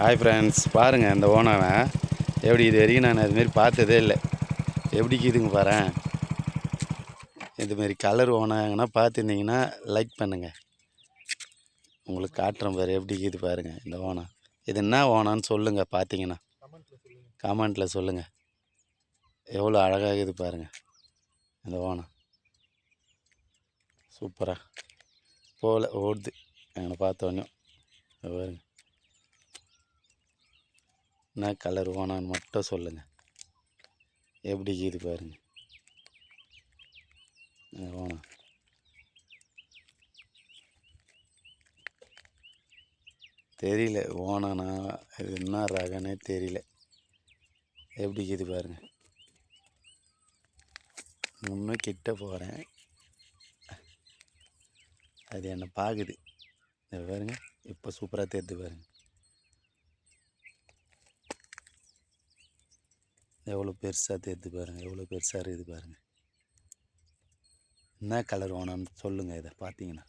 Hi friends, பாருங்கள் இந்த ஓனாவை எப்படி இது வரைக்கும் நான் அதுமாரி பார்த்ததே இல்லை. எப்படிக்குதுங்க பாரேன். இதுமாரி கலர் ஓனாங்கன்னா பார்த்துருந்தீங்கன்னா லைக் பண்ணுங்கள். உங்களுக்கு காட்டுறேன் பாரு எப்படிக்குது பாருங்கள் இந்த ஓனா. இது என்ன ஓனான்னு சொல்லுங்கள், பார்த்தீங்கன்னா கமெண்ட்டில் சொல்லுங்கள். எவ்வளோ அழகாகுது பாருங்கள் இந்த ஓனா. சூப்பராக போல் ஓடுது என்னை பார்த்தோன்னே. பாருங்க என்ன கலர் ஓனான்னு மட்டும் சொல்லுங்கள். எப்படி இது பாருங்க ஓனா. தெரியல ஓனானா இது என்ன ரகனே தெரியல. எப்படி இது பாருங்க. இன்னும் கிட்ட போகிறேன், அது என்னை பார்க்குது. இது பாருங்க இப்போ சூப்பராக தெரியுது பாருங்க. எவ்வளோ பெருசாக தெரியுது பாருங்கள், எவ்வளோ பெருசாக இருக்குது பாருங்கள். என்ன கலர் வேணும்னு சொல்லுங்கள் இதை பார்த்தீங்கன்னா.